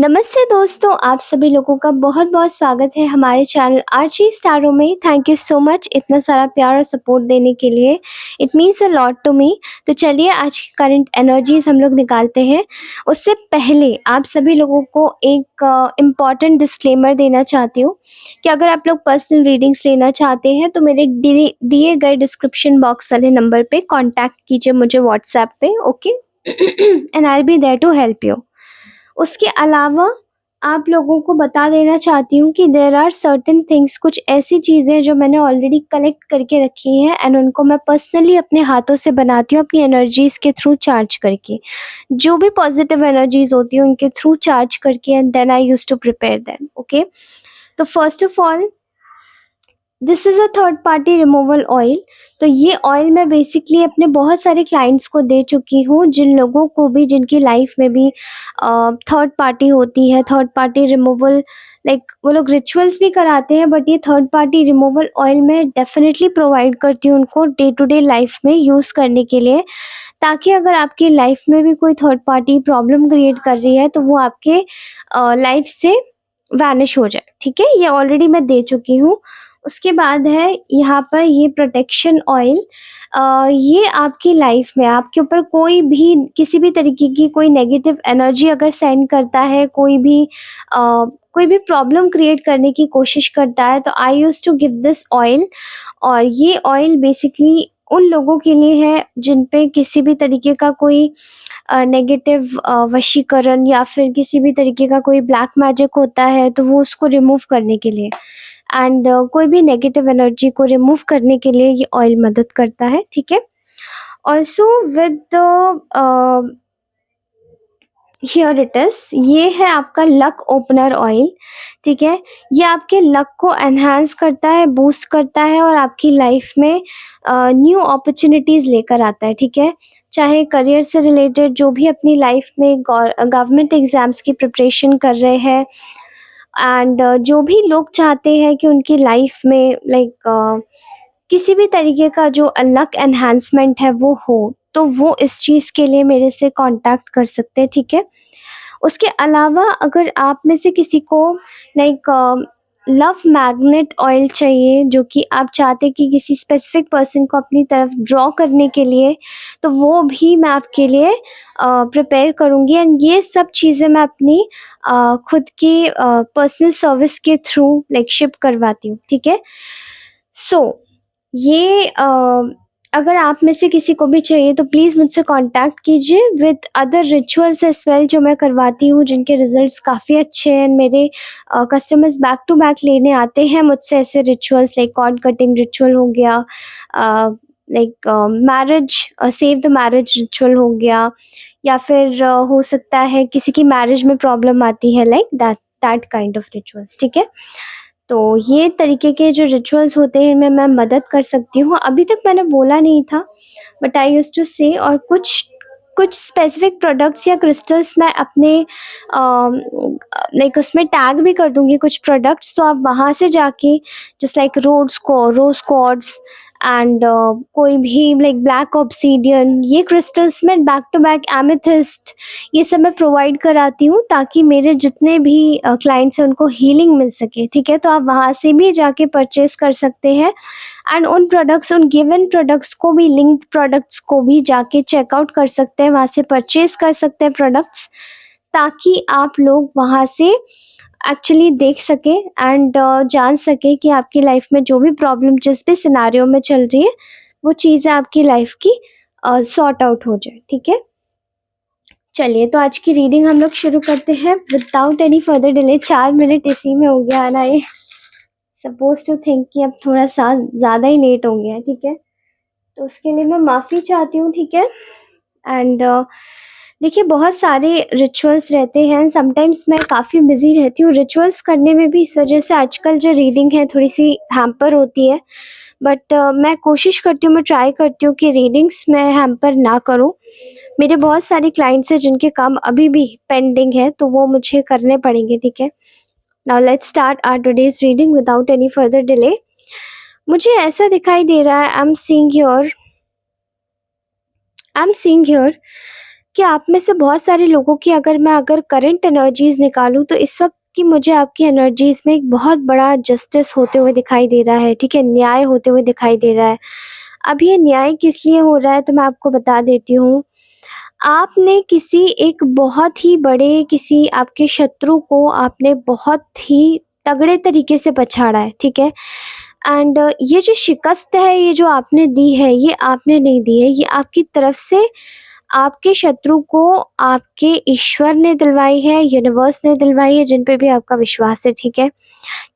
नमस्ते दोस्तों, आप सभी लोगों का बहुत-बहुत स्वागत है हमारे चैनल आरजे स्टारो में। थैंक यू सो मच इतना सारा प्यार और सपोर्ट देने के लिए। It means a lot to me. तो चलिए आज की करंट एनर्जीज़ हम लोग निकालते हैं। उससे पहले आप सभी लोगों को एक इम्पॉर्टेंट डिस्क्लेमर देना चाहती हूँ कि अगर आप लोग पर्सनल रीडिंग्स लेना चाहते हैं तो मेरे दिए गए डिस्क्रिप्शन बॉक्स वाले नंबर पे कॉन्टैक्ट कीजिए मुझे व्हाट्सएप पे, okay? And I will be there to help you. उसके अलावा आप लोगों को बता देना चाहती हूँ कि देयर आर सर्टेन थिंग्स, कुछ ऐसी चीज़ें जो मैंने ऑलरेडी कलेक्ट करके रखी हैं एंड उनको मैं पर्सनली अपने हाथों से बनाती हूँ अपनी एनर्जीज़ के थ्रू चार्ज करके। जो भी पॉजिटिव एनर्जीज़ होती हैं उनके थ्रू चार्ज करके and then I used to prepare them, okay? तो first of all this is a third party removal oil. तो ये ऑयल मैं बेसिकली अपने बहुत सारे क्लाइंट्स को दे चुकी हूँ, जिन लोगों को भी जिनकी लाइफ में भी थर्ड पार्टी होती है, थर्ड पार्टी रिमूवल, लाइक वो लोग रिचुअल्स भी कराते हैं, बट ये थर्ड पार्टी रिमूवल ऑयल मैं डेफिनेटली प्रोवाइड करती हूँ उनको डे टू डे लाइफ में यूज़ करने के लिए, ताकि अगर आपकी लाइफ में भी कोई थर्ड पार्टी प्रॉब्लम क्रिएट कर रही है तो वो आपके लाइफ से वैनिश हो जाए, ठीक है? ये ऑलरेडी मैं दे चुकी हूँ। उसके बाद है यहाँ पर ये प्रोटेक्शन ऑयल। ये आपकी लाइफ में आपके ऊपर कोई भी किसी भी तरीके की कोई नेगेटिव एनर्जी अगर सेंड करता है, कोई भी प्रॉब्लम क्रिएट करने की कोशिश करता है, तो I used to give this oil. और ये ऑयल बेसिकली उन लोगों के लिए है जिन पे किसी भी तरीके का कोई नेगेटिव वशीकरण या फिर किसी भी तरीके का कोई ब्लैक मैजिक होता है, तो वो उसको रिमूव करने के लिए एंड कोई भी नेगेटिव एनर्जी को रिमूव करने के लिए ये ऑयल मदद करता है, ठीक है? Also with the here it is, ये है आपका लक ओपनर ऑयल, ठीक है? ये आपके लक को एनहांस करता है, बूस्ट करता है और आपकी लाइफ में न्यू अपॉर्चुनिटीज़ लेकर आता है, ठीक है? चाहे करियर से रिलेटेड जो भी अपनी लाइफ में गवर्नमेंट एग्ज़ाम्स की प्रिपरेशन कर रहे हैं एंड जो भी लोग चाहते हैं कि उनकी लाइफ में किसी भी तरीके का जो लक एनहांसमेंट है वो हो, तो वो इस चीज़ के लिए मेरे से कांटेक्ट कर सकते हैं, ठीक है? उसके अलावा अगर आप में से किसी को लाइक लव मैग्नेट ऑयल चाहिए, जो कि आप चाहते कि किसी स्पेसिफिक पर्सन को अपनी तरफ ड्रॉ करने के लिए, तो वो भी मैं आपके लिए प्रिपेयर करूँगी एंड ये सब चीज़ें मैं अपनी खुद की पर्सनल सर्विस के थ्रू लाइक शिप करवाती हूँ, ठीक है? सो ये अगर आप में से किसी को भी चाहिए तो प्लीज़ मुझसे कांटेक्ट कीजिए with other rituals as well, जो मैं करवाती हूँ, जिनके रिज़ल्ट्स काफ़ी अच्छे हैं। मेरे कस्टमर्स बैक टू बैक लेने आते हैं मुझसे ऐसे rituals, like cord cutting ritual हो गया, like marriage save the marriage ritual हो गया, या फिर हो सकता है किसी की मैरिज में प्रॉब्लम आती है, like that kind of rituals, ठीक है? तो ये तरीके के जो रिचुअल्स होते हैं इनमें मैं मदद कर सकती हूँ। अभी तक मैंने बोला नहीं था, बट आई यूज्ड टू से। और कुछ कुछ स्पेसिफिक प्रोडक्ट्स या क्रिस्टल्स मैं अपने लाइक उसमें टैग भी कर दूँगी कुछ प्रोडक्ट्स, तो आप वहाँ से जाके just like rose quartz and कोई भी लाइक ब्लैक ऑब्सीडियन, ये क्रिस्टल्स में बैक टू बैक एमेथिस्ट, ये सब मैं प्रोवाइड कराती हूँ ताकि मेरे जितने भी क्लाइंट्स हैं उनको हीलिंग मिल सके, ठीक है? तो आप वहाँ से भी जाके परचेज़ कर सकते हैं एंड उन गिवन प्रोडक्ट्स को भी, लिंक्ड प्रोडक्ट्स को भी जाके चेकआउट कर सकते हैं, वहाँ से परचेज़ कर सकते हैं प्रोडक्ट्स, ताकि आप लोग वहाँ से एक्चुअली देख सकें एंड जान सकें कि आपकी लाइफ में जो भी प्रॉब्लम जिस भी सिनेरियो में चल रही है, वो चीज़ें आपकी लाइफ की सॉर्ट आउट हो जाए, ठीक है? चलिए, तो आज की रीडिंग हम लोग शुरू करते हैं without any further delay. 4 minute इसी में हो गया and I suppose to think कि अब थोड़ा-सा ज़्यादा ही लेट हो गया है, ठीक है? तो उसके लिए मैं माफ़ी चाहती हूँ, ठीक है? एंड देखिए, बहुत सारे रिचुअल्स रहते हैं, समटाइम्स मैं काफ़ी बिज़ी रहती हूँ रिचुअल्स करने में भी, इस वजह से आजकल जो रीडिंग है थोड़ी-सी हैम्पर होती है। बट मैं कोशिश करती हूँ, मैं ट्राई करती हूँ कि रीडिंग्स मैं हैम्पर ना करूँ। मेरे बहुत सारे क्लाइंट्स हैं जिनके काम अभी भी पेंडिंग है, तो वो मुझे करने पड़ेंगे, ठीक है? Now let's start our today's reading without any further delay. मुझे ऐसा दिखाई दे रहा है, आई एम सीइंग हियर कि आप में से बहुत सारे लोगों की अगर करंट एनर्जीज़ निकालूँ तो इस वक़्त की मुझे आपकी एनर्जीज़ में एक बहुत बड़ा जस्टिस होते हुए दिखाई दे रहा है, ठीक है? न्याय होते हुए दिखाई दे रहा है। अब ये न्याय किस लिए हो रहा है तो मैं आपको बता देती हूँ। आपने किसी एक बहुत ही बड़े किसी आपके शत्रु को आपने बहुत ही तगड़े तरीके से पछाड़ा है, ठीक है? एंड ये जो शिकस्त है, ये जो आपने दी है, ये आपने नहीं दी है, ये आपकी तरफ से आपके शत्रु को आपके ईश्वर ने दिलवाई है, यूनिवर्स ने दिलवाई है, जिन पे भी आपका विश्वास है, ठीक है?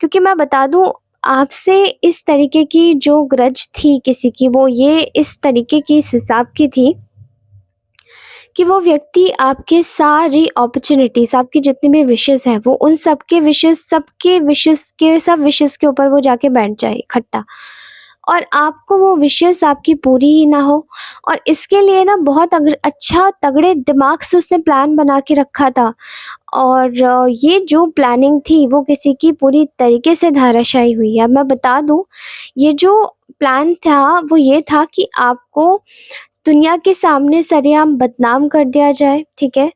क्योंकि मैं बता दूँ, आपसे इस तरीके की जो ग्रज थी किसी की, वो ये इस तरीके की इस हिसाब की थी कि वो व्यक्ति आपके सारी अपॉर्च्युनिटीज़, आपकी जितनी भी विशेज़ हैं, वो उन सब विशेज़ के ऊपर वो जाके बैठ जाए इकट्ठा, और आपको वो विशेज़ आपकी पूरी ही ना हो। और इसके लिए ना बहुत अच्छा तगड़े दिमाग से उसने प्लान बना के रखा था, और ये जो प्लानिंग थी वो किसी की पूरी तरीके से धाराशायी हुई है। अब मैं बता दूँ, ये जो प्लान था वो ये था कि आपको दुनिया के सामने सरेआम बदनाम कर दिया जाए, ठीक है?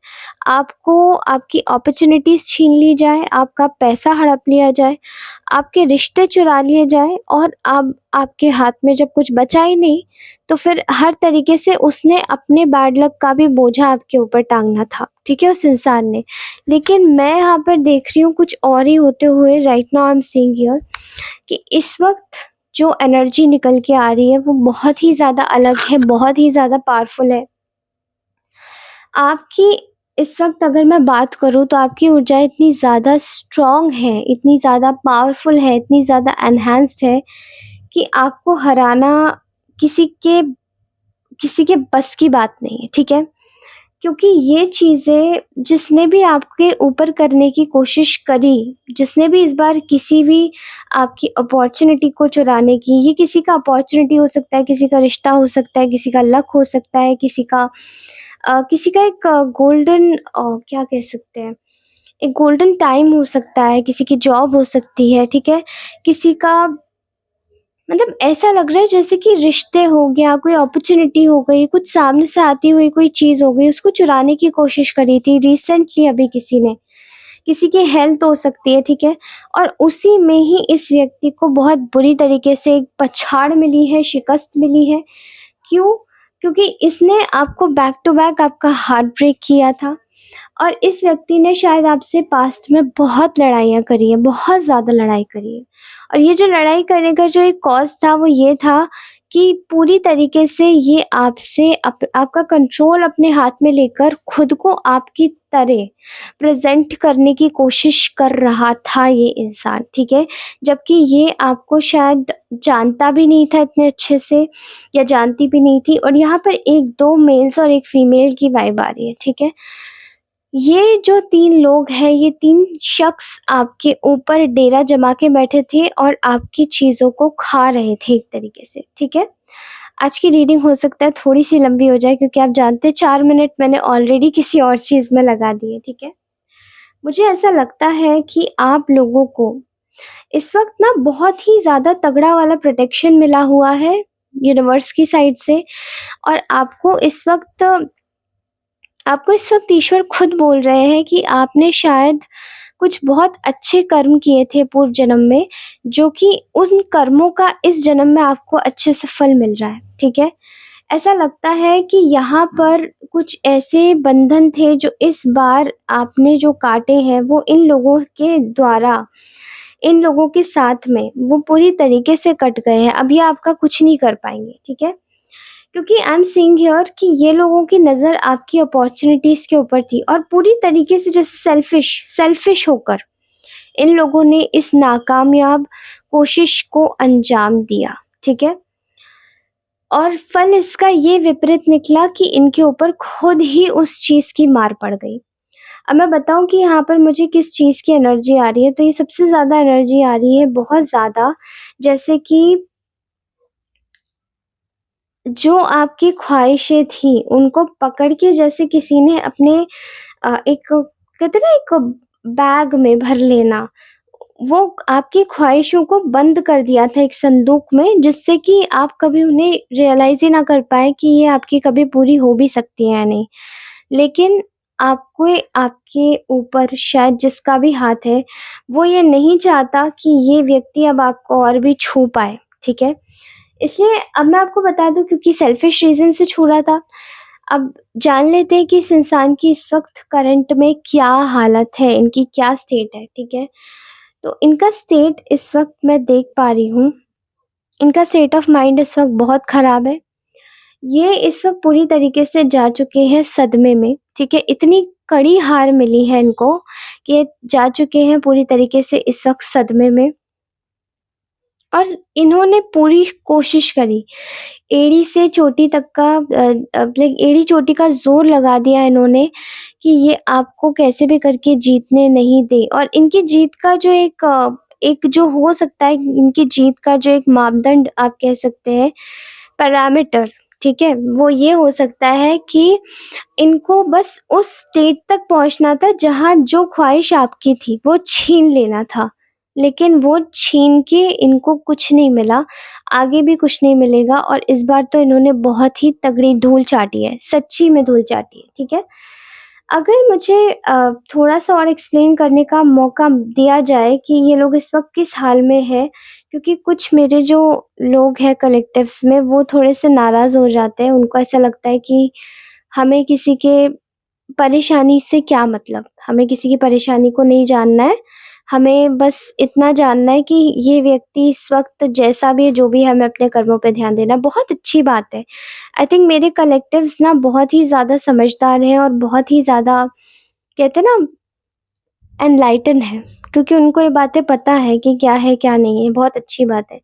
आपको आपकी अपॉर्च्युनिटीज़ छीन ली जाए, आपका पैसा हड़प लिया जाए, आपके रिश्ते चुरा लिए जाएँ, और अब आपके हाथ में जब कुछ बचा ही नहीं, तो फिर हर तरीके से उसने अपने बैड लक का भी बोझा आपके ऊपर टाँगना था, ठीक है, उस इंसान ने। लेकिन मैं यहाँ पर देख रही हूँ कुछ और ही होते हुए। Right now I am seeing here कि इस वक़्त जो एनर्जी निकल के आ रही है वो बहुत ही ज़्यादा अलग है, बहुत ही ज़्यादा पावरफुल है। आपकी इस वक़्त अगर मैं बात करूँ तो आपकी ऊर्जा इतनी ज़्यादा स्ट्रॉन्ग है, इतनी ज़्यादा पावरफुल है, इतनी ज़्यादा एनहांस्ड है कि आपको हराना किसी के किसी के बस की बात नहीं है, ठीक है? क्योंकि ये चीज़ें जिसने भी आपके ऊपर करने की कोशिश करी, जिसने भी इस बार किसी भी आपकी अपॉर्च्युनिटी को चुराने की, ये किसी का अपॉर्च्युनिटी हो सकता है, किसी का रिश्ता हो सकता है, किसी का लक हो सकता है, किसी का एक गोल्डन क्या कह सकते हैं, एक गोल्डन टाइम हो सकता है, किसी की जॉब हो सकती है, ठीक है? किसी का मतलब ऐसा लग रहा है जैसे कि रिश्ते हो गया, कोई अपॉर्च्युनिटी हो गई, कुछ सामने से आती हुई कोई चीज़ हो गई, उसको चुराने की कोशिश करी थी रिसेंटली अभी किसी ने। किसी की हेल्थ हो सकती है, ठीक है? और उसी में ही इस व्यक्ति को बहुत बुरी तरीके से एक पछाड़ मिली है, शिकस्त मिली है। क्यों? क्योंकि इसने आपको बैक टू बैक आपका हार्ट ब्रेक किया था, और इस व्यक्ति ने शायद आपसे पास्ट में बहुत लड़ाइयाँ करी हैं, बहुत ज़्यादा लड़ाई करी है। और ये जो लड़ाई करने का जो एक कॉज़ था वो ये था कि पूरी तरीके से ये आपसे आपका कंट्रोल अपने हाथ में लेकर खुद को आपकी तरह प्रेज़ेंट करने की कोशिश कर रहा था ये इंसान, ठीक है? जबकि ये आपको शायद जानता भी नहीं था इतने अच्छे से, या जानती भी नहीं थी। और यहाँ पर 1-2 मेल्स और 1 फीमेल की वाइब आ रही है, ठीक है? ये जो 3 लोग हैं, ये 3 शख्स आपके ऊपर डेरा जमा के बैठे थे और आपकी चीज़ों को खा रहे थे एक तरीके से, ठीक है? आज की रीडिंग हो सकता है थोड़ी-सी लंबी हो जाए, क्योंकि आप जानते हैं 4 मिनट मैंने ऑलरेडी किसी और चीज़ में लगा दिए, ठीक है? मुझे ऐसा लगता है कि आप लोगों को इस वक़्त ना बहुत ही ज़्यादा तगड़ा वाला प्रोटेक्शन मिला हुआ है यूनिवर्स की साइड से, और आपको इस वक़्त ईश्वर खुद बोल रहे हैं कि आपने शायद कुछ बहुत अच्छे कर्म किए थे पूर्व जन्म में, जो कि उन कर्मों का इस जन्म में आपको अच्छे से फल मिल रहा है, ठीक है? ऐसा लगता है कि यहाँ पर कुछ ऐसे बंधन थे जो इस बार आपने जो काटे हैं, वो इन लोगों के द्वारा, इन लोगों के साथ में वो पूरी तरीके से कट गए हैं। अब ये आपका कुछ नहीं कर पाएँगे, ठीक है? क्योंकि आई एम सीइंग हियर कि ये लोगों की नज़र आपकी अपॉर्च्युनिटीज़ के ऊपर थी, और पूरी तरीके से जैसे सेल्फिश होकर इन लोगों ने इस नाकामयाब कोशिश को अंजाम दिया, ठीक है? और फल इसका ये विपरीत निकला कि इनके ऊपर खुद ही उस चीज़ की मार पड़ गई। अब मैं बताऊँ कि यहाँ पर मुझे किस चीज़ की एनर्जी आ रही है, तो ये सबसे ज़्यादा एनर्जी आ रही है बहुत ज़्यादा, जैसे कि जो आपकी ख़्वाहिशें थी, उनको पकड़ के जैसे किसी ने अपने एक कहते हैं ना, एक बैग में भर लेना, वो आपकी ख़्वाहिशों को बंद कर दिया था एक संदूक में, जिससे कि आप कभी उन्हें रियलाइज़ ही ना कर पाएँ कि ये आपकी कभी पूरी हो भी सकती हैं या नहीं। लेकिन आपको आपके ऊपर शायद जिसका भी हाथ है, वो ये नहीं चाहता कि ये व्यक्ति अब आपको और भी छू पाए, ठीक है? इसलिए अब मैं आपको बता दूँ, क्योंकि सेल्फिश रीज़न से छू रहा था। अब जान लेते हैं कि इस इंसान की इस वक़्त करंट में क्या हालत है, इनकी क्या स्टेट है, ठीक है? तो इनका स्टेट इस वक़्त मैं देख पा रही हूँ, इनका स्टेट ऑफ माइंड इस वक़्त बहुत ख़राब है। ये इस वक़्त पूरी तरीके से जा चुके हैं सदमे में, ठीक है? इतनी कड़ी हार मिली है इनको कि ये जा चुके हैं पूरी तरीके से इस वक़्त सदमे में, और इन्होंने पूरी कोशिश करी। एड़ी से चोटी तक का लाइक एड़ी चोटी का ज़ोर लगा दिया इन्होंने कि ये आपको कैसे भी करके जीतने नहीं दे, और इनकी जीत का जो एक जो हो सकता है, इनकी जीत का जो एक मापदंड आप कह सकते हैं, पैरामीटर, ठीक है? वो ये हो सकता है कि इनको बस उस स्टेट तक पहुँचना था जहाँ जो ख़्वाहिश आपकी थी वो छीन लेना था। लेकिन वो छीन के इनको कुछ नहीं मिला, आगे भी कुछ नहीं मिलेगा, और इस बार तो इन्होंने बहुत ही तगड़ी धूल चाटी है, सच्ची में धूल चाटी है, ठीक है? अगर मुझे थोड़ा-सा और एक्सप्लेन करने का मौका दिया जाए कि ये लोग इस वक़्त किस हाल में हैं, क्योंकि कुछ मेरे जो लोग हैं कलेक्टिव्स में, वो थोड़े-से नाराज़ हो जाते हैं। उनको ऐसा लगता है कि हमें किसी के परेशानी से क्या मतलब? हमें किसी की परेशानी को नहीं जानना है। हमें बस इतना जानना है कि ये व्यक्ति इस वक़्त जैसा भी है, जो भी है, हमें अपने कर्मों पे ध्यान देना है। बहुत अच्छी बात है। आई थिंक मेरे कलेक्टिव्स ना बहुत ही ज़्यादा समझदार हैं और बहुत ही ज़्यादा, कहते हैं ना, एनलाइटन हैं, क्योंकि उनको ये बातें पता है कि क्या है, क्या नहीं है। बहुत अच्छी बात है।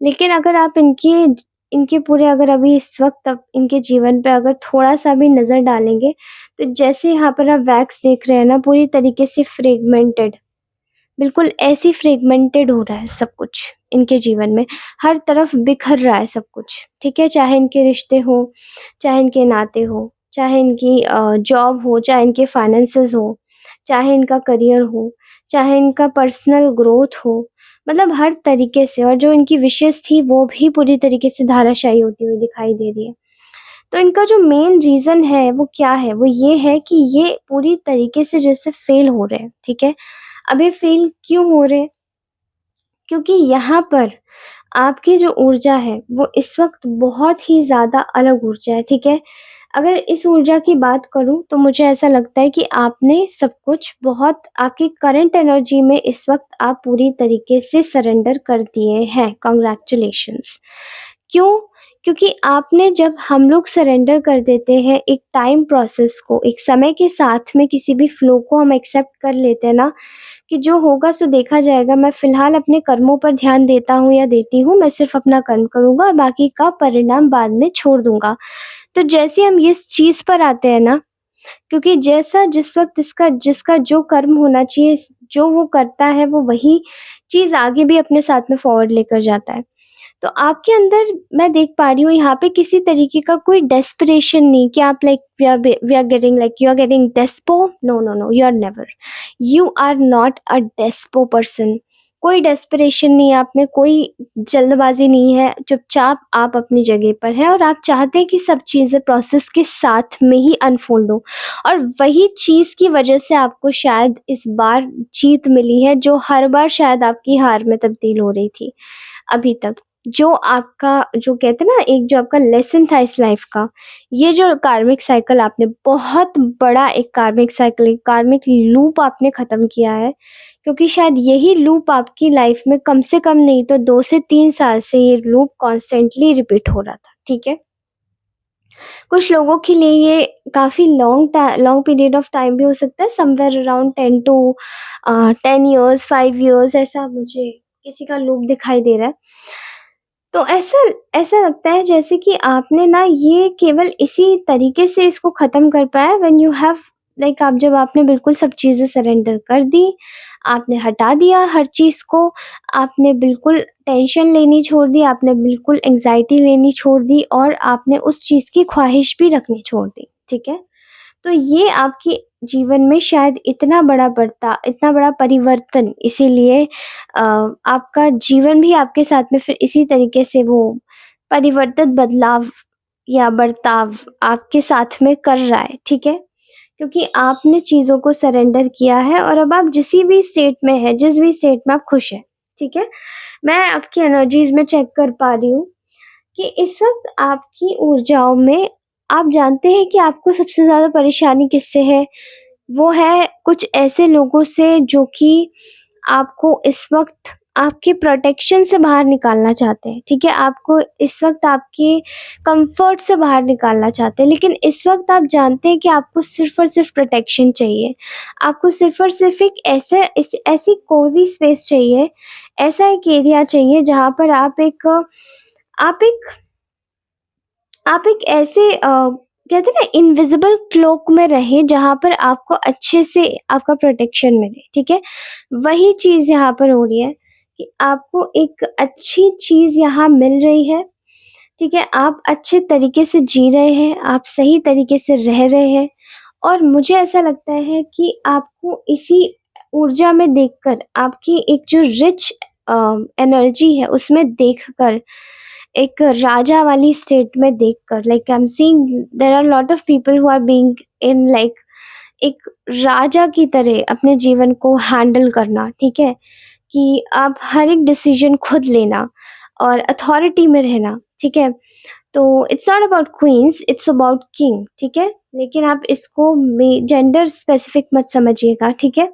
लेकिन अगर आप इनके पूरे, अगर अभी इस वक़्त आप इनके जीवन पे अगर थोड़ा-सा भी नज़र डालेंगे, तो जैसे यहाँ पर आप वैक्स देख रहे हैं ना, पूरी तरीके से फ्रेगमेंटेड, बिल्कुल ऐसे ही फ्रेगमेंटेड हो रहा है सब कुछ इनके जीवन में। हर तरफ बिखर रहा है सब कुछ, ठीक है? चाहे इनके रिश्ते हों, चाहे इनके नाते हों, चाहे इनकी जॉब हो, चाहे इनके फाइनेंसेस हो, चाहे इनका करियर हो, चाहे इनका पर्सनल ग्रोथ हो, मतलब हर तरीके से। और जो इनकी विशेज़ थी वो भी पूरी तरीके से धाराशायी होती हुई दिखाई दे रही है। तो इनका जो मेन रीज़न है वो क्या है? वो ये है कि ये पूरी तरीके से जैसे फ़ेल हो रहे हैं, ठीक है? अब ये फ़ेल क्यों हो रहे हैं? क्योंकि यहाँ पर आपकी जो ऊर्जा है वो इस वक़्त बहुत ही ज़्यादा अलग ऊर्जा है, ठीक है? अगर इस ऊर्जा की बात करूँ तो मुझे ऐसा लगता है कि आपने सब कुछ बहुत, आपकी करंट एनर्जी में इस वक़्त आप पूरी तरीके से सरेंडर कर दिए हैं। कांग्रेचुलेशंस! क्यों? क्योंकि आपने, जब हम लोग सरेंडर कर देते हैं एक टाइम प्रोसेस को, एक समय के साथ में किसी भी फ्लो को हम एक्सेप्ट कर लेते हैं ना, कि जो होगा सो देखा जाएगा, मैं फ़िलहाल अपने कर्मों पर ध्यान देता हूँ या देती हूँ, मैं सिर्फ़ अपना कर्म करूँगा और बाकी का परिणाम बाद में छोड़ दूँगा। तो जैसे हम इस चीज़ पर आते हैं ना, क्योंकि जैसा जिस वक़्त जिसका जो कर्म होना चाहिए, जो वो करता है, वो वही चीज़ आगे भी अपने साथ में फॉरवर्ड लेकर जाता है। तो आपके अंदर मैं देख पा रही हूँ यहाँ पे किसी तरीके का कोई डेस्परेशन नहीं कि आप like we are getting, like you are getting despo. No, no, no, you are never. You are not a despo person. कोई डेस्परेशन नहीं है आप में, कोई जल्दबाज़ी नहीं है, चुपचाप आप अपनी जगह पर हैं और आप चाहते हैं कि सब चीज़ें प्रोसेस के साथ में ही अनफ़ोल्ड हो, और वही चीज़ की वजह से आपको शायद इस बार जीत मिली है, जो हर बार शायद आपकी हार में तब्दील हो रही थी अभी तक। जो आपका, जो कहते हैं ना, एक जो आपका लेसन था इस लाइफ का, ये जो कार्मिक साइकिल आपने, बहुत बड़ा एक कार्मिक साइकिल, एक कार्मिक लूप आपने ख़त्म किया है, क्योंकि शायद यही लूप आपकी लाइफ में कम से कम नहीं तो 2 से 3 साल से ये लूप कॉन्स्टेंटली रिपीट हो रहा था, ठीक है? कुछ लोगों के लिए ये काफ़ी लॉन्ग पीरियड ऑफ टाइम भी हो सकता है, समवेयर अराउंड 10 इयर्स, 5 इयर्स, ऐसा मुझे किसी का लूप दिखाई दे रहा है। तो ऐसा ऐसा लगता है जैसे कि आपने ना ये केवल इसी तरीके से इसको ख़त्म कर पाया व्हेन यू हैव, लाइक आप, जब आपने बिल्कुल सब चीज़ें सरेंडर कर दी, आपने हटा दिया हर चीज़ को, आपने बिल्कुल टेंशन लेनी छोड़ दी, आपने बिल्कुल एंग्ज़ायटी लेनी छोड़ दी, और आपने उस चीज़ की ख़्वाहिश भी रखनी छोड़ दी, ठीक है? तो ये आपके जीवन में शायद इतना बड़ा परिवर्तन, इसीलिए आपका जीवन भी आपके साथ में फिर इसी तरीके से वो परिवर्तित बदलाव या बर्ताव आपके साथ में कर रहा है, ठीक है? क्योंकि आपने चीज़ों को सरेंडर किया है और अब आप जिसी भी स्टेट में हैं, जिस भी स्टेट में आप खुश हैं, ठीक है? मैं आपकी एनर्जीज़ में चेक कर पा रही हूँ कि इस वक़्त आपकी ऊर्जाओं में आप जानते हैं कि आपको सबसे ज़्यादा परेशानी किससे है? वो है कुछ ऐसे लोगों से जो कि आपको इस वक़्त आपके प्रोटेक्शन से बाहर निकालना चाहते हैं, ठीक है? आपको इस वक़्त आपके कम्फ़र्ट से बाहर निकालना चाहते हैं, लेकिन इस वक़्त आप जानते हैं कि आपको सिर्फ़ और सिर्फ़ प्रोटेक्शन चाहिए। आपको सिर्फ़ और सिर्फ़ एक ऐसी कोज़ी स्पेस चाहिए, ऐसा एक एरिया चाहिए जहाँ पर आप एक आप एक ऐसे कहते हैं ना इनविजिबल क्लोक में रहें जहाँ पर आपको अच्छे से आपका प्रोटेक्शन मिले, ठीक है? वही चीज़ यहाँ पर हो रही है कि आपको एक अच्छी चीज़ यहाँ मिल रही है, ठीक है? आप अच्छे तरीके से जी रहे हैं, आप सही तरीके से रह रहे हैं और मुझे ऐसा लगता है कि आपको इसी ऊर्जा में देखकर आपकी एक जो रिच एनर्जी है उसमें देखकर एक राजा वाली स्टेट में देखकर like I am seeing there are lot of people who are being in like एक राजा की तरह अपने जीवन को हैंडल करना, ठीक है? कि आप हर एक डिसीजन खुद लेना और अथॉरिटी में रहना, ठीक है? तो it's not about queens, it's about king, ठीक है? लेकिन आप इसको जेंडर स्पेसिफिक मत समझिएगा, ठीक है?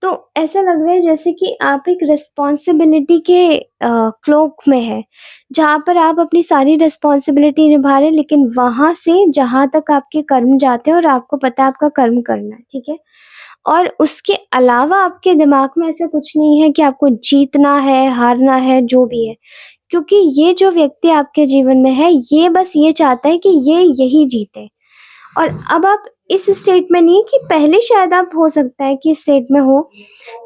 तो ऐसा लग रहा है जैसे कि आप एक रिस्पॉन्सिबिलिटी के क्लोक में हैं, जहाँ पर आप अपनी सारी रिस्पॉन्सिबिलिटी निभा रहे हैं, लेकिन वहाँ से जहाँ तक आपके कर्म जाते हैं और आपको पता है आपका कर्म करना है, ठीक है? और उसके अलावा आपके दिमाग में ऐसा कुछ नहीं है कि आपको जीतना है, हारना है, जो भी है। क्योंकि ये जो व्यक्ति आपके जीवन में है, ये बस ये चाहता है कि ये यही जीते। और अब आप इस स्टेट में नहीं कि पहले शायद आप हो सकता है कि स्टेट में हो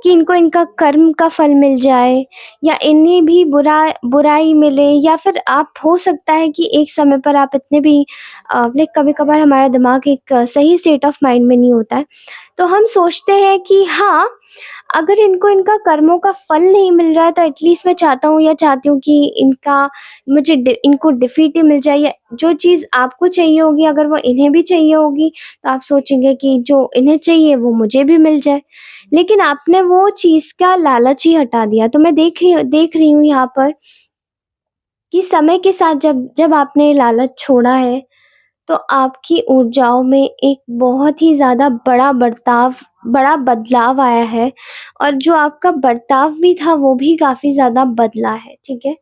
कि इनको इनका कर्म का फल मिल जाए या इन्हें भी बुराई मिले या फिर आप हो सकता है कि एक समय पर आप इतने भी लाइक कभी-कभार हमारा दिमाग एक सही स्टेट ऑफ माइंड में नहीं होता है। तो हम सोचते हैं कि हाँ, अगर इनको इनका कर्मों का फल नहीं मिल रहा है तो एटलीस्ट मैं चाहता हूँ या चाहती हूँ कि इनको डिफीट ही मिल जाए या जो चीज़ आपको चाहिए होगी अगर वो इन्हें भी चाहिए होगी तो आप सोचेंगे कि जो इन्हें चाहिए वो मुझे भी मिल जाए। लेकिन आपने वो चीज़ का लालच ही हटा दिया। तो मैं देख रही हूँ यहाँ पर कि समय के साथ जब जब आपने ये लालच छोड़ा है तो आपकी ऊर्जाओं में एक बहुत ही ज़्यादा बड़ा बदलाव आया है और जो आपका बर्ताव भी था वो भी काफ़ी ज़्यादा बदला है, ठीक है?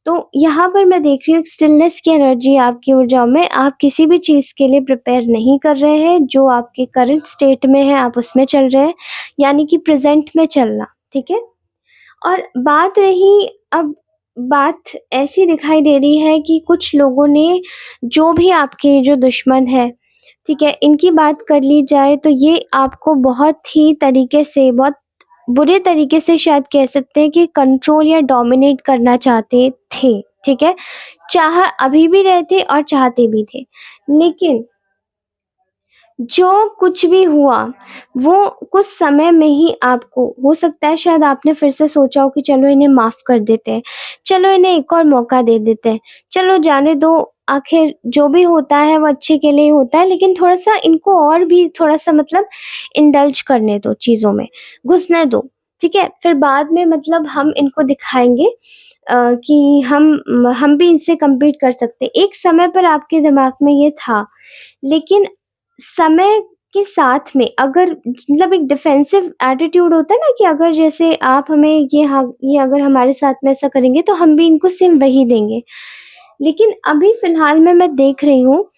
तो यहाँ पर मैं देख रही हूँ एक स्टिलनेस की एनर्जी आपकी ऊर्जाओं में, आप किसी भी चीज़ के लिए प्रिपेयर नहीं कर रहे हैं, जो आपके करंट स्टेट में है आप उसमें चल रहे हैं, यानी कि प्रेज़ेंट में चलना, ठीक है? और अब बात ऐसी दिखाई दे रही है कि कुछ लोगों ने जो भी आपके जो दुश्मन हैं, ठीक है? इनकी बात कर ली जाए तो ये आपको बहुत बुरे तरीके से शायद कह सकते हैं कि कंट्रोल या डोमिनेट करना चाहते थे, ठीक है? चाह अभी भी रहे थे और चाहते भी थे। लेकिन जो कुछ भी हुआ, वो कुछ समय में ही आपको हो सकता है शायद आपने फिर से सोचा हो कि चलो इन्हें माफ़ कर देते हैं, चलो इन्हें एक और मौका दे देते हैं, चलो जाने दो आखिर जो भी होता है वो अच्छे के लिए ही होता है लेकिन थोड़ा-सा इनको और भी थोड़ा-सा मतलब इंडल्ज करने दो चीज़ों में, घुसने दो, ठीक है? फिर बाद में मतलब हम इनको दिखाएँगे कि हम भी इनसे कम्पीट कर सकते हैं। एक समय पर आपके दिमाग में ये था, लेकिन समय के साथ में अगर मतलब एक डिफेंसिव एटीट्यूड होता है ना कि अगर जैसे आप हमें ये अगर हमारे साथ में ऐसा करेंगे तो हम भी इनको सेम वही देंगे। लेकिन अभी फ़िलहाल में मैं देख रही हूँ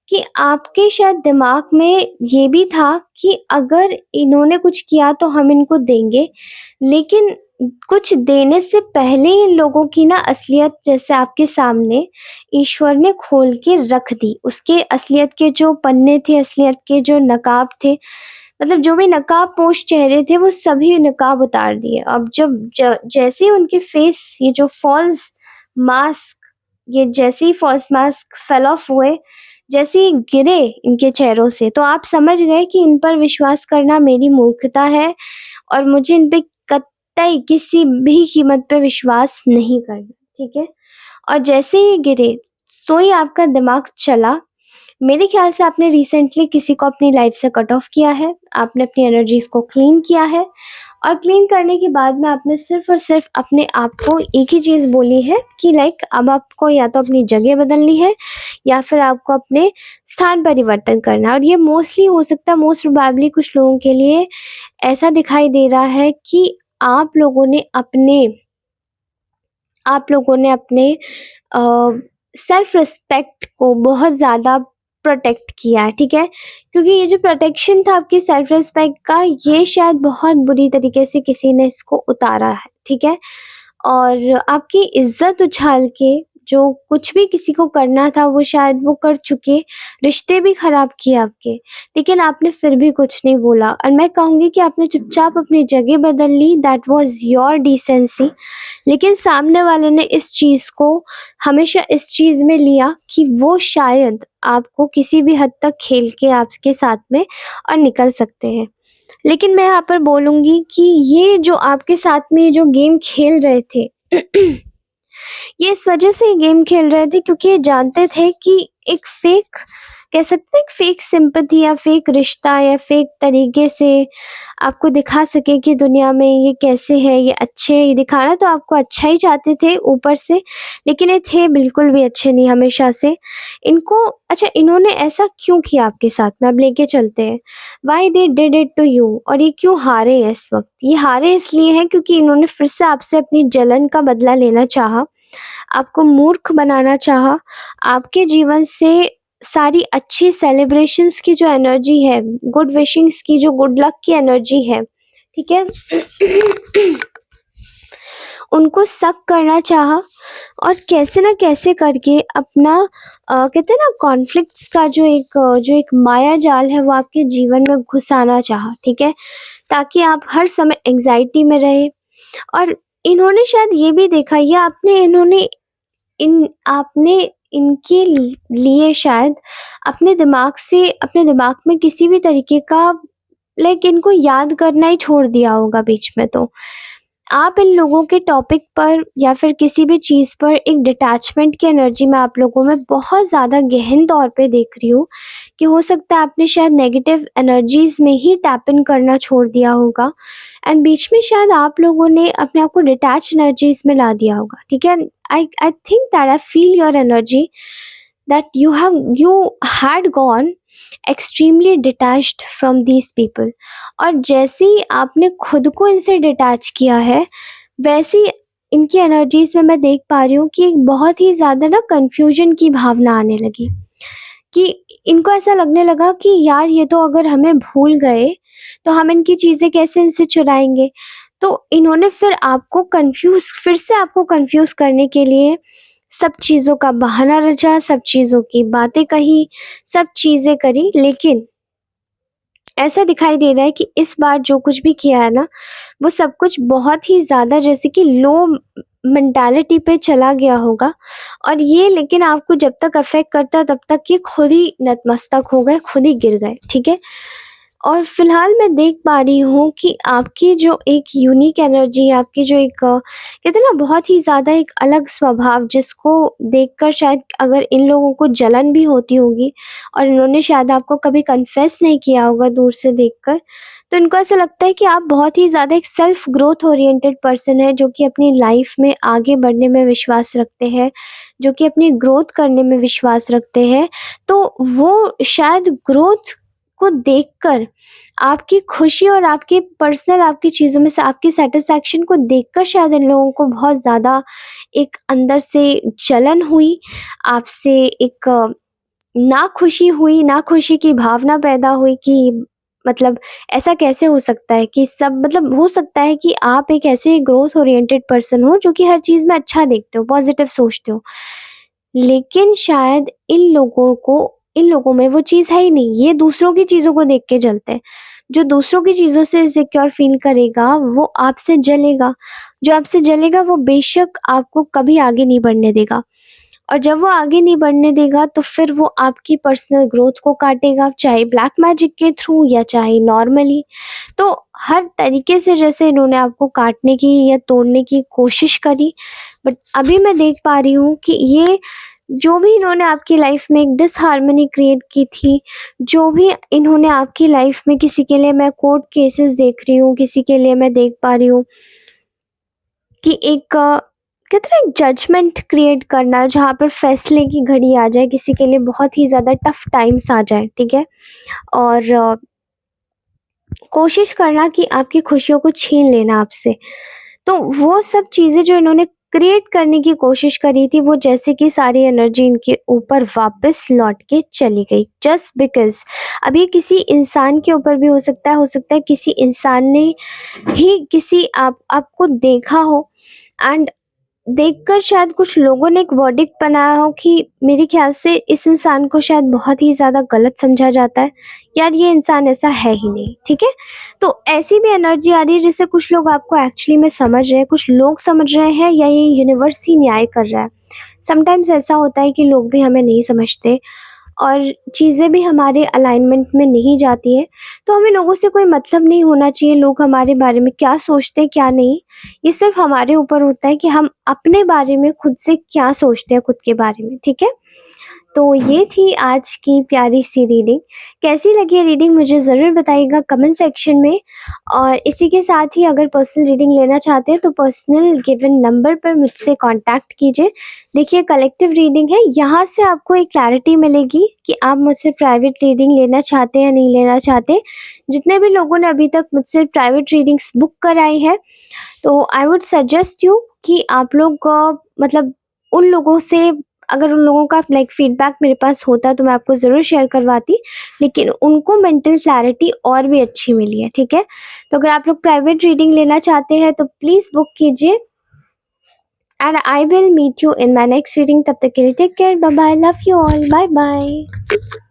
कि आपके शायद दिमाग में ये भी था कि अगर इन्होंने कुछ किया तो हम इनको देंगे, लेकिन कुछ देने से पहले इन लोगों की ना असलियत जैसे आपके सामने ईश्वर ने खोल के रख दी। उसके असलियत के जो पन्ने थे, असलियत के जो नकाब थे, मतलब जो भी नकाबपोश चेहरे थे वो सभी नकाब उतार दिए। अब जब जैसे ही उनके फेस ये जैसे ही फॉल्स मास्क फेल ऑफ हुए, जैसे ही गिरे इनके चेहरों से, तो आप समझ गए कि इन पर विश्वास करना मेरी मूर्खता है और मुझे इन पे कतई किसी भी कीमत पे विश्वास नहीं करना, ठीक है? और जैसे ही गिरे, तो ही आपका दिमाग चला मेरे ख्याल से आपने रिसेंटली किसी को अपनी लाइफ से कट ऑफ किया है, आपने अपनी एनर्जीज़ को क्लीन किया है और क्लीन करने के बाद में आपने सिर्फ़ और सिर्फ़ अपने आप को एक ही चीज़ बोली है कि लाइक अब आपको या तो अपनी जगह बदलनी है या फिर आपको अपने स्थान परिवर्तन करना है। और ये मोस्टली हो सकता है, मोस्ट प्रोबेबली कुछ लोगों के लिए ऐसा दिखाई दे रहा है कि आप लोगों ने अपने सेल्फ रिस्पेक्ट को बहुत ज़्यादा प्रोटेक्ट किया है, ठीक है? क्योंकि ये जो प्रोटेक्शन था आपकी सेल्फ रिस्पेक्ट का, ये शायद बहुत बुरी तरीके से किसी ने इसको उतारा है, ठीक है? और आपकी इज़्ज़त उछाल के जो कुछ भी किसी को करना था वो शायद वो कर चुके, रिश्ते भी ख़राब किए आपके, लेकिन आपने फिर भी कुछ नहीं बोला और मैं कहूँगी कि आपने चुपचाप अपनी जगह बदल ली, दैट वाज़ योर डिसेंसी। लेकिन सामने वाले ने इस चीज़ को हमेशा इस चीज़ में लिया कि वो शायद आपको किसी भी हद तक खेल के आपके साथ में और निकल सकते हैं। लेकिन मैं यहाँ पर बोलूँगी कि ये जो आपके साथ में ये जो गेम खेल रहे थे ये इस वजह से गेम खेल रहे थे क्योंकि ये जानते थे कि एक फेक, कह सकते हैं एक फेक सिंपैथी या फेक रिश्ता या फेक तरीके से आपको दिखा सके कि दुनिया में ये कैसे है, ये अच्छे हैं। ये दिखाना तो आपको अच्छा ही चाहते थे ऊपर से, लेकिन ये थे बिल्कुल भी अच्छे नहीं हमेशा से। इनको अच्छा इन्होंने ऐसा क्यों किया आपके साथ में, अब लेके चलते हैं। Why they did it to you, और ये क्यों हारे हैं इस वक्त? ये हारे इसलिए हैं क्योंकि इन्होंने फिर से आपसे अपनी जलन का बदला लेना चाहा, आपको मूर्ख बनाना चाहा, आपके जीवन से सारी अच्छी सेलिब्रेशंस की जो एनर्जी है, गुड विशिंग्स की जो गुड लक की एनर्जी है, ठीक है? उनको सक करना चाहा और कैसे ना कैसे करके अपना कहते हैं ना कॉन्फ्लिक्ट्स का जो एक माया जाल है वो आपके जीवन में घुसाना चाहा, ठीक है? ताकि आप हर समय एंग्जायटी में रहे। और इन्होंने शायद ये भी देखा, या आपने इनके लिए शायद अपने दिमाग में किसी भी तरीके का लाइक इनको याद करना ही छोड़ दिया होगा बीच में। तो आप इन लोगों के टॉपिक पर या फिर किसी भी चीज़ पर एक डिटैचमेंट की एनर्जी मैं आप लोगों में बहुत ज़्यादा गहन तौर पे देख रही हूँ कि हो सकता है आपने शायद नेगेटिव एनर्जीज़ में ही टैप इन करना छोड़ दिया होगा एंड बीच में शायद आप लोगों ने अपने आप को डिटैच एनर्जीज़ में ला दिया होगा, ठीक है? I think that I feel your energy that you had gone extremely detached from these people। और जैसे ही आपने खुद को इनसे डिटैच किया है वैसे ही इनकी एनर्जीज में मैं देख पा रही हूँ कि एक बहुत ही ज़्यादा ना कन्फ्यूजन की भावना आने लगी कि इनको ऐसा लगने लगा कि यार ये तो अगर हमें भूल गए तो हम इनकी चीज़ें कैसे इनसे चुराएंगे। तो इन्होंने फिर से आपको कंफ्यूज करने के लिए सब चीज़ों का बहाना रचा, सब चीज़ों की बातें कही, सब चीज़ें करी, लेकिन ऐसा दिखाई दे रहा है कि इस बार जो कुछ भी किया है ना, वो सब कुछ बहुत ही ज़्यादा जैसे कि लो मेंटालिटी पे चला गया होगा और ये लेकिन आपको जब तक अफ़ेक्ट करता तब तक ये खुद ही नतमस्तक हो गए, खुद ही गिर गए, ठीक है? और फ़िलहाल मैं देख पा रही हूँ कि आपकी जो एक यूनिक एनर्जी है, आपकी जो एक कहते हैं ना बहुत ही ज़्यादा एक अलग स्वभाव जिसको देखकर शायद अगर इन लोगों को जलन भी होती होगी और इन्होंने शायद आपको कभी कन्फेस नहीं किया होगा दूर से देखकर, तो इनको ऐसा लगता है कि आप बहुत ही ज़्यादा एक सेल्फ ग्रोथ ओरिएंटेड पर्सन है जो कि अपनी लाइफ में आगे बढ़ने में विश्वास रखते हैं, जो कि अपनी ग्रोथ करने में विश्वास रखते हैं। तो वो शायद ग्रोथ को देखकर आपकी खुशी और आपकी पर्सनल आपकी चीज़ों में से आपकी सैटिस्फैक्शन को देखकर शायद इन लोगों को बहुत ज़्यादा एक अंदर से जलन हुई, आपसे एक नाखुशी हुई, नाखुशी की भावना पैदा हुई कि मतलब ऐसा कैसे हो सकता है कि सब मतलब हो सकता है कि आप एक ऐसे ग्रोथ ओरिएंटेड पर्सन हो जो कि हर चीज़ में अच्छा देखते हो, पॉजिटिव सोचते हो। लेकिन शायद इन लोगों में वो चीज़ है ही नहीं, ये दूसरों की चीज़ों को देख के जलते हैं। जो दूसरों की चीज़ों से इनसिक्योर फ़ील करेगा, वो आपसे जलेगा। जो आपसे जलेगा वो बेशक आपको कभी आगे नहीं बढ़ने देगा और जब वो आगे नहीं बढ़ने देगा तो फिर वो आपकी पर्सनल ग्रोथ को काटेगा, चाहे ब्लैक मैजिक के थ्रू या चाहे नॉर्मली। तो हर तरीके से जैसे इन्होंने आपको काटने की या तोड़ने की कोशिश करी, बट अभी मैं देख पा रही हूँ कि ये जो भी इन्होंने आपकी लाइफ में एक डिसहार्मनी क्रिएट की थी, जो भी इन्होंने आपकी लाइफ में, किसी के लिए मैं कोर्ट केसेस देख रही हूँ, किसी के लिए मैं देख पा रही हूँ कि एक कहते हैं ना, एक जजमेंट क्रिएट करना जहाँ पर फैसले की घड़ी आ जाए, किसी के लिए बहुत ही ज़्यादा टफ टाइम्स आ जाए, ठीक है? और कोशिश करना कि आपकी खुशियों को छीन लेना आपसे। तो वो सब चीज़ें जो इन्होंने क्रिएट करने की कोशिश करी थी, वो जैसे कि सारी एनर्जी इनके ऊपर वापस लौट के चली गई, जस्ट बिकॉज़ अब ये किसी इंसान के ऊपर भी हो सकता है किसी इंसान ने ही किसी आपको देखा हो, एंड देखकर शायद कुछ लोगों ने एक वर्डिक्ट बनाया हो कि मेरे ख्याल से इस इंसान को शायद बहुत ही ज़्यादा गलत समझा जाता है, यार ये इंसान ऐसा है ही नहीं, ठीक है? तो ऐसी भी एनर्जी आ रही है जिससे कुछ लोग आपको एक्चुअली में समझ रहे हैं, कुछ लोग समझ रहे हैं, या ये यूनिवर्स ही न्याय कर रहा है। समटाइम्स ऐसा होता है कि लोग भी हमें नहीं समझते और चीज़ें भी हमारे अलाइनमेंट में नहीं जाती है, तो हमें लोगों से कोई मतलब नहीं होना चाहिए, लोग हमारे बारे में क्या सोचते हैं क्या नहीं, ये सिर्फ हमारे ऊपर होता है कि हम अपने बारे में खुद से क्या सोचते हैं खुद के बारे में, ठीक है? तो ये थी आज की प्यारी सी रीडिंग। कैसी लगी ये रीडिंग मुझे ज़रूर बताइएगा कमेंट सेक्शन में। और इसी के साथ ही अगर पर्सनल रीडिंग लेना चाहते हैं तो पर्सनल गिवन नंबर पर मुझसे कांटेक्ट कीजिए। देखिए कलेक्टिव रीडिंग है, यहाँ से आपको एक क्लैरिटी मिलेगी कि आप मुझसे प्राइवेट रीडिंग लेना चाहते हैं या नहीं लेना चाहते। जितने भी लोगों ने अभी तक मुझसे प्राइवेट रीडिंग्स बुक कराई है, तो आई वुड सजेस्ट यू कि आप लोग मतलब उन लोगों से, अगर उन लोगों का लाइक फीडबैक मेरे पास होता तो मैं आपको ज़रूर शेयर करवाती, लेकिन उनको मेंटल क्लैरिटी और भी अच्छी मिली है, ठीक है? तो अगर आप लोग प्राइवेट रीडिंग लेना चाहते हैं तो प्लीज़ बुक कीजिए, and I will meet you in my next reading. तब तक के लिए take care, bye bye, love you all, bye bye.